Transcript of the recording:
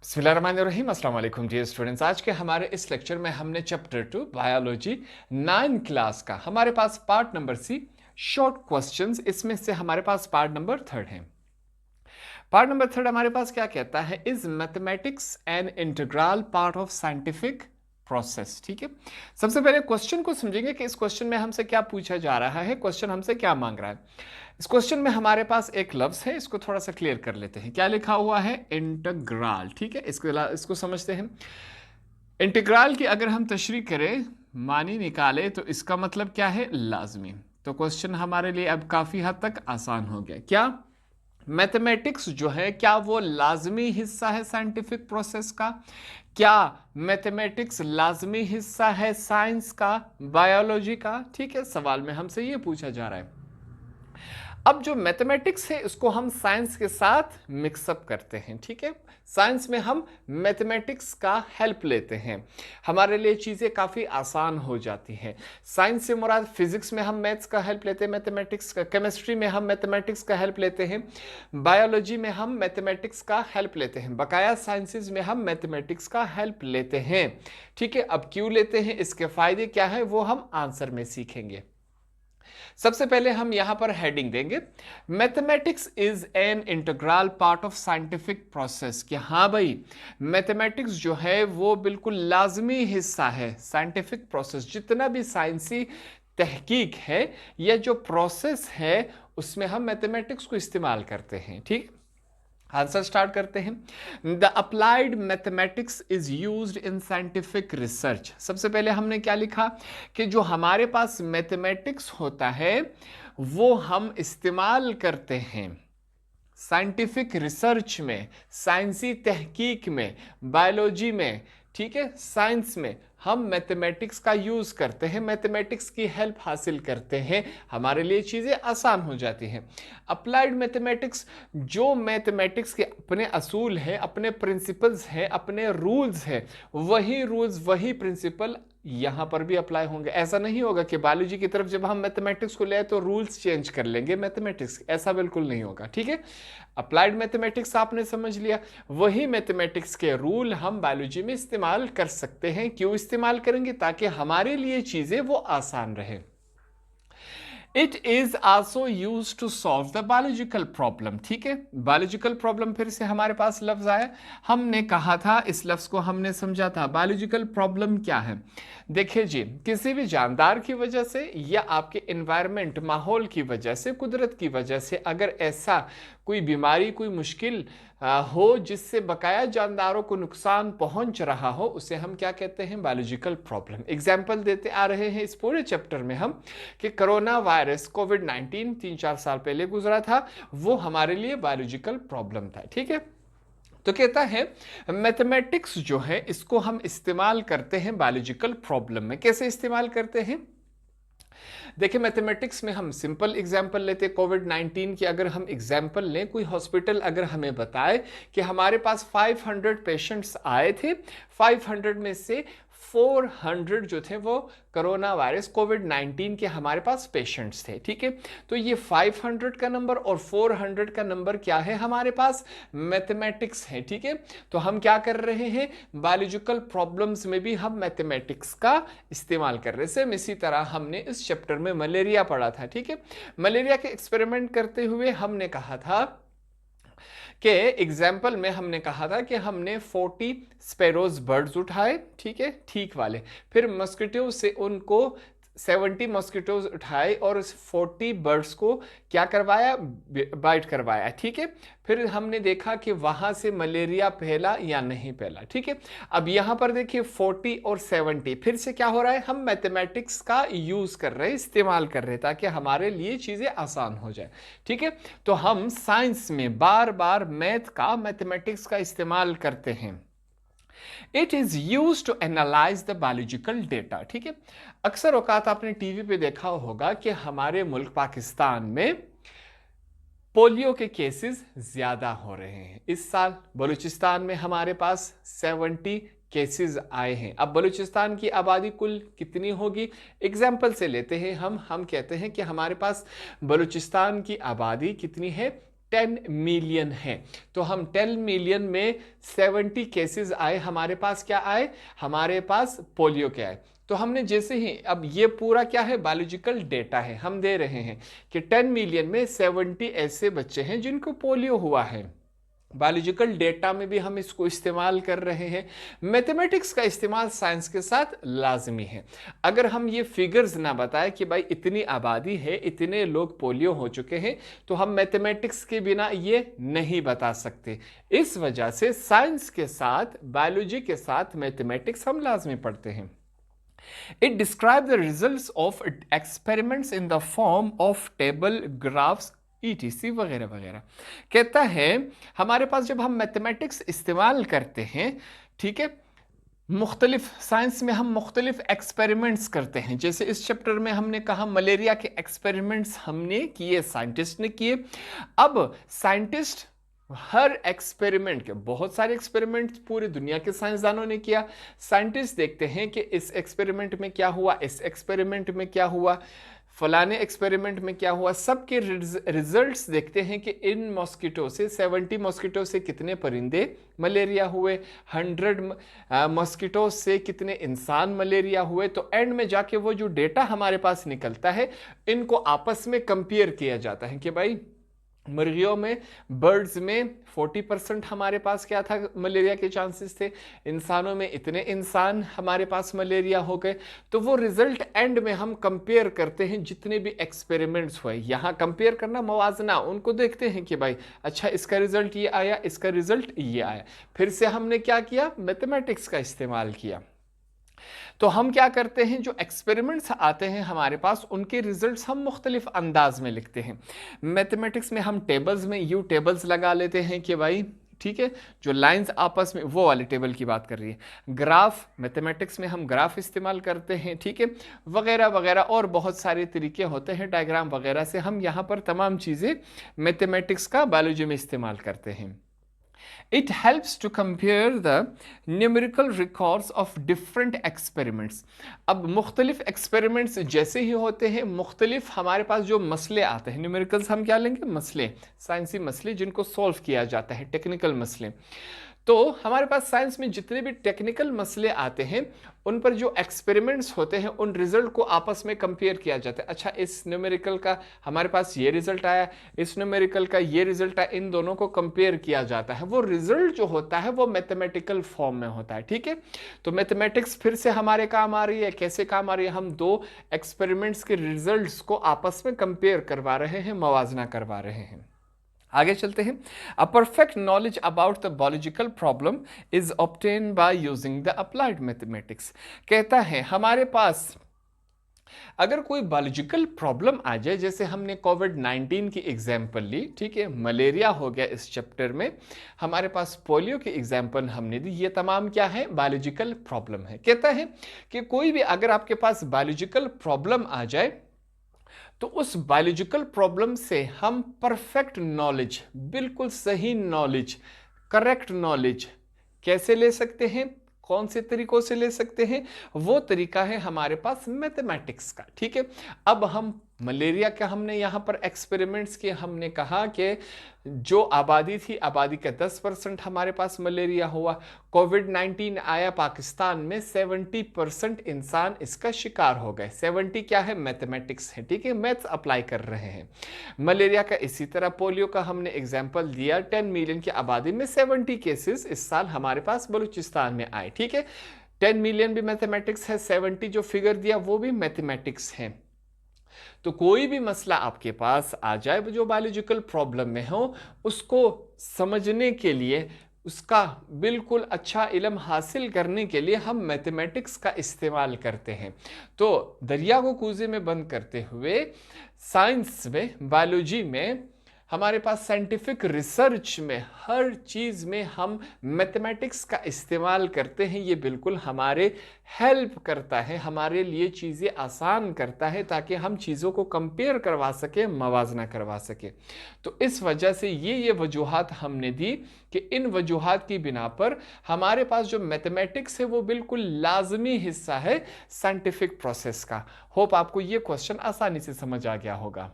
बिस्मिल्लाहिर्रहमानिर्रहीम। अस्सलाम वालेकुम डियर स्टूडेंट्स। आज के हमारे इस लेक्चर में हमने चैप्टर 2 बायोलॉजी 9 क्लास का हमारे पास part number C short questions, इसमें से हमारे पास पार्ट नंबर 3 है। पार्ट नंबर 3 हमारे पास क्या कहता है, is mathematics an integral part of scientific process. ठीक है, सबसे पहले क्वेश्चन को समझेंगे कि इस क्वेश्चन में हमसे क्या पूछा जा रहा है, क्वेश्चन हमसे क्या मांग रहा है। इस क्वेश्चन में हमारे पास एक लफ्ज है, इसको थोड़ा सा क्लियर कर लेते हैं। क्या लिखा हुआ है? इंटीग्रल। ठीक है, इसको समझते हैं। इंटीग्रल की अगर हम तशरीह करें, मानी निकाले, तो इसका मतलब क्या है? लाजमी। तो क्वेश्चन हमारे लिए अब काफी हद तक आसान हो गया। क्या मैथमेटिक्स जो है, क्या वो लाजमी हिस्सा है साइंटिफिक प्रोसेस का? क्या मैथमेटिक्स लाजमी हिस्सा है साइंस का, बायोलॉजी का? ठीक है, सवाल में हमसे ये पूछा जा रहा है। अब जो मैथमेटिक्स है इसको हम साइंस के साथ मिक्सअप करते हैं। ठीक है, साइंस में हम मैथमेटिक्स का हेल्प लेते हैं, हमारे लिए चीज़ें काफ़ी आसान हो जाती हैं। साइंस से मुराद फिजिक्स में हम मैथ्स का हेल्प लेते हैं, मैथमेटिक्स का, केमिस्ट्री में हम मैथमेटिक्स का हेल्प लेते हैं, बायोलॉजी में हम मैथमेटिक्स का हेल्प लेते हैं, बकाया साइंसेज में हम मैथमेटिक्स का हेल्प लेते हैं। ठीक है, अब क्यों लेते हैं, इसके फ़ायदे क्या है, वो हम आंसर में सीखेंगे। सबसे पहले हम यहां पर हेडिंग देंगे, mathematics is an integral part of scientific process. कि हाँ भाई, मैथमेटिक्स जो है वो बिल्कुल लाजमी हिस्सा है साइंटिफिक प्रोसेस। जितना भी साइंसी तहकीक है या जो प्रोसेस है उसमें हम मैथमेटिक्स को इस्तेमाल करते हैं। ठीक, आंसर स्टार्ट करते हैं। The applied mathematics is used in scientific research. सबसे पहले हमने क्या लिखा कि जो हमारे पास मैथमेटिक्स होता है वो हम इस्तेमाल करते हैं साइंटिफिक रिसर्च में, साइंसी तहकीक में, बायोलॉजी में। ठीक है, साइंस में हम मैथमेटिक्स का यूज करते हैं, मैथमेटिक्स की हेल्प हासिल करते हैं, हमारे लिए चीजें आसान हो जाती हैं। अप्लाइड मैथमेटिक्स, जो मैथमेटिक्स के अपने असूल हैं, अपने प्रिंसिपल्स हैं, अपने रूल्स हैं, वही रूल्स वही प्रिंसिपल यहां पर भी अप्लाई होंगे। ऐसा नहीं होगा कि बायोलॉजी की तरफ जब हम मैथमेटिक्स को ले तो रूल्स चेंज कर लेंगे मैथमेटिक्स, ऐसा बिल्कुल नहीं होगा। ठीक है, अप्लाइड मैथमेटिक्स आपने समझ लिया, वही मैथमेटिक्स के रूल हम बायोलॉजी में इस्तेमाल कर सकते हैं। क्यों इस्तेमाल करेंगे? ताकि हमारे लिए चीजें वो आसान रहे। It is also use to solve the biological problem. ठीक है, बायोलॉजिकल प्रॉब्लम फिर से हमारे पास लफ्ज आया, हमने कहा था, इस लफ्ज को हमने समझा था। बायोलॉजिकल प्रॉब्लम क्या है? देखिए जी, किसी भी जानदार की वजह से या आपके एनवायरनमेंट, माहौल की वजह से, कुदरत की वजह से अगर ऐसा कोई बीमारी, कोई मुश्किल हो जिससे बकाया जानदारों को नुकसान पहुंच रहा हो, उसे हम क्या कहते हैं? Biological problem. एग्जाम्पल देते आ रहे हैं इस पूरे चैप्टर में हम कि कोरोना वायरस कोविड-19 3-4 साल पहले गुजरा था, वो हमारे लिए बायोलॉजिकल प्रॉब्लम था। ठीक है, तो कहता है मैथमेटिक्स जो है इसको हम इस्तेमाल करते हैं बायोलॉजिकल प्रॉब्लम में। कैसे इस्तेमाल करते हैं? देखिए, मैथमेटिक्स में हम सिंपल एग्जांपल लेते हैं। कोविड-19 की अगर हम एग्जांपल लें, कोई हॉस्पिटल अगर हमें बताए कि हमारे पास 500 पेशेंट्स आए थे, 500 में से 400 जो थे वो कोरोना वायरस कोविड-19 के हमारे पास पेशेंट्स थे। ठीक है, तो ये 500 का नंबर और 400 का नंबर क्या है? हमारे पास मैथमेटिक्स है। ठीक है, तो हम क्या कर रहे हैं? बायोलॉजिकल प्रॉब्लम्स में भी हम मैथमेटिक्स का इस्तेमाल कर रहे हैं। सेम इसी तरह हमने इस चैप्टर में मलेरिया पढ़ा था। ठीक है, मलेरिया के एक्सपेरिमेंट करते हुए हमने कहा था कि एग्जाम्पल में हमने कहा था कि हमने 40 स्पैरोज बर्ड्स उठाए, ठीक है, ठीक वाले, फिर मस्किटो से उनको 70 मस्किटोज उठाए और उस 40 बर्ड्स को क्या करवाया? बाइट करवाया। ठीक है, फिर हमने देखा कि वहां से मलेरिया फैला या नहीं फैला। ठीक है, अब यहां पर देखिए 40 और 70 फिर से क्या हो रहा है? हम मैथमेटिक्स का यूज कर रहे हैं, इस्तेमाल कर रहे हैं ताकि हमारे लिए चीजें आसान हो जाए। ठीक है, तो हम साइंस में बार बार मैथ का, मैथमेटिक्स का इस्तेमाल करते हैं। It is use to analyse the biological data. ठीक है, अक्सर औकात आपने टीवी पे देखा होगा कि हमारे मुल्क पाकिस्तान में पोलियो के केसेस ज्यादा हो रहे हैं। इस साल बलूचिस्तान में हमारे पास 70 केसेस आए हैं। अब बलूचिस्तान की आबादी कुल कितनी होगी? एग्जाम्पल से लेते हैं हम कहते हैं कि हमारे पास बलूचिस्तान की आबादी कितनी है? 10 मिलियन है। तो हम 10 मिलियन में 70 केसेस आए, हमारे पास क्या आए, हमारे पास पोलियो के आए। तो हमने जैसे ही, अब ये पूरा क्या है, बायोलॉजिकल डेटा है, हम दे रहे हैं कि 10 मिलियन में 70 ऐसे बच्चे हैं जिनको पोलियो हुआ है। बायोलॉजिकल डेटा में भी हम इसको इस्तेमाल कर रहे हैं। मैथमेटिक्स का इस्तेमाल साइंस के साथ लाजमी है। अगर हम ये फिगर्स ना बताएं कि भाई इतनी आबादी है, इतने लोग पोलियो हो चुके हैं, तो हम मैथमेटिक्स के बिना ये नहीं बता सकते। इस वजह से साइंस के साथ, बायोलॉजी के साथ मैथमेटिक्स हम लाजमी पढ़ते हैं। It describes the results of experiments in the form of table, graphs, ETC वगैरह वगैरह। कहता है हमारे पास जब हम मैथमेटिक्स इस्तेमाल करते हैं, ठीक है, मुख्तलिफ साइंस में हम मुख्तलिफ एक्सपेरिमेंट्स करते हैं। जैसे इस चैप्टर में हमने कहा मलेरिया के एक्सपेरिमेंट्स हमने किए, साइंटिस्ट ने किए। अब साइंटिस्ट हर एक्सपेरिमेंट के, बहुत सारे एक्सपेरिमेंट पूरी दुनिया के साइंसदानों ने किया। साइंटिस्ट देखते हैं कि इस एक्सपेरिमेंट में क्या हुआ, इस एक्सपेरिमेंट में क्या हुआ, फलाने एक्सपेरिमेंट में क्या हुआ, सबके रिजल्ट्स देखते हैं कि इन मॉस्किटो से, 70 मॉस्किटो से कितने परिंदे मलेरिया हुए, 100 मॉस्किटो से कितने इंसान मलेरिया हुए। तो एंड में जाके वो जो डेटा हमारे पास निकलता है, इनको आपस में कंपेयर किया जाता है कि भाई मुर्गियों में, बर्ड्स में 40% हमारे पास क्या था, मलेरिया के चांसेस थे, इंसानों में इतने इंसान हमारे पास मलेरिया हो गए। तो वो रिजल्ट एंड में हम कंपेयर करते हैं जितने भी एक्सपेरिमेंट्स हुए। यहाँ कंपेयर करना, मवाजना, उनको देखते हैं कि भाई अच्छा इसका रिजल्ट ये आया, इसका रिजल्ट ये आया। फिर से हमने क्या किया, मैथमेटिक्स का इस्तेमाल किया। तो हम क्या करते हैं, जो एक्सपेरिमेंट्स आते हैं हमारे पास, उनके रिजल्ट्स हम मुख्तलिफ अंदाज में लिखते हैं। मैथमेटिक्स में हम टेबल्स में यू टेबल्स लगा लेते हैं कि भाई ठीक है, जो लाइंस आपस में, वो वाले टेबल की बात कर रही है। ग्राफ, मैथमेटिक्स में हम ग्राफ इस्तेमाल करते हैं, ठीक है, वगैरह वगैरह, और बहुत सारे तरीके होते हैं, डायग्राम वगैरह से हम यहाँ पर तमाम चीज़ें मैथमेटिक्स का बायोलॉजी में इस्तेमाल करते हैं। It helps to compare the numerical records of different experiments. अब मुख्तलिफ एक्सपेरिमेंट्स जैसे ही होते हैं, मुख्तलिफ हमारे पास जो मसले आते हैं, न्यूमेरिकल्स हम क्या लेंगे, मसले, साइंसी मसले जिनको सॉल्व किया जाता है, टेक्निकल मसले। तो हमारे पास साइंस में जितने भी टेक्निकल मसले आते हैं, उन पर जो एक्सपेरिमेंट्स होते हैं, उन रिजल्ट को आपस में कंपेयर किया जाता है। अच्छा, इस न्यूमेरिकल का हमारे पास ये रिजल्ट आया, इस न्यूमेरिकल का ये रिजल्ट आया, इन दोनों को कंपेयर किया जाता है। वो रिजल्ट जो होता है वो मैथमेटिकल फॉर्म में होता है, ठीक है। तो मैथमेटिक्स फिर से हमारे काम आ रही है। कैसे काम आ रही है, हम दो एक्सपेरिमेंट्स के रिजल्ट्स को आपस में कंपेयर करवा रहे हैं, मवाजना करवा रहे हैं। आगे चलते हैं। A perfect knowledge about the biological problem is obtain by using the applied mathematics. कहता है हमारे पास अगर कोई बायोलॉजिकल प्रॉब्लम आ जाए, जैसे हमने कोविड-19 की एग्जाम्पल ली, ठीक है, मलेरिया हो गया इस चैप्टर में, हमारे पास पोलियो की एग्जाम्पल हमने दी, ये तमाम क्या है, बायोलॉजिकल प्रॉब्लम है। कहता है कि कोई भी अगर आपके पास बायोलॉजिकल प्रॉब्लम आ जाए, तो उस बायोलॉजिकल प्रॉब्लम से हम परफेक्ट नॉलेज, बिल्कुल सही नॉलेज, करेक्ट नॉलेज कैसे ले सकते हैं, कौन से तरीकों से ले सकते हैं, वो तरीका है हमारे पास मैथमेटिक्स का, ठीक है। अब हम मलेरिया का हमने यहाँ पर एक्सपेरिमेंट्स किए, हमने कहा कि जो आबादी थी, आबादी का 10% हमारे पास मलेरिया हुआ। कोविड-19 आया पाकिस्तान में, 70% इंसान इसका शिकार हो गए। 70 क्या है, मैथमेटिक्स है, ठीक है, मैथ्स अप्लाई कर रहे हैं। मलेरिया का इसी तरह, पोलियो का हमने एग्जाम्पल दिया, 10 मिलियन की आबादी में 70 केसेस इस साल हमारे पास बलूचिस्तान में आए, ठीक है। 10 मिलियन भी मैथमेटिक्स है, 70 जो फिगर दिया वो भी मैथमेटिक्स है। तो कोई भी मसला आपके पास आ जाए जो बायोलॉजिकल प्रॉब्लम में हो, उसको समझने के लिए, उसका बिल्कुल अच्छा इल्म हासिल करने के लिए हम मैथमेटिक्स का इस्तेमाल करते हैं। तो दरिया को कूजे में बंद करते हुए साइंस में, बायोलॉजी में, हमारे पास साइंटिफिक रिसर्च में, हर चीज़ में हम मैथमेटिक्स का इस्तेमाल करते हैं। ये बिल्कुल हमारे हेल्प करता है, हमारे लिए चीज़ें आसान करता है, ताकि हम चीज़ों को कंपेयर करवा सकें, मवाजना करवा सकें। तो इस वजह से ये वजूहात हमने दी कि इन वजूहात की बिना पर हमारे पास जो मैथमेटिक्स है वो बिल्कुल लाजमी हिस्सा है साइंटिफिक प्रोसेस का। होप आपको ये क्वेश्चन आसानी से समझ आ गया होगा।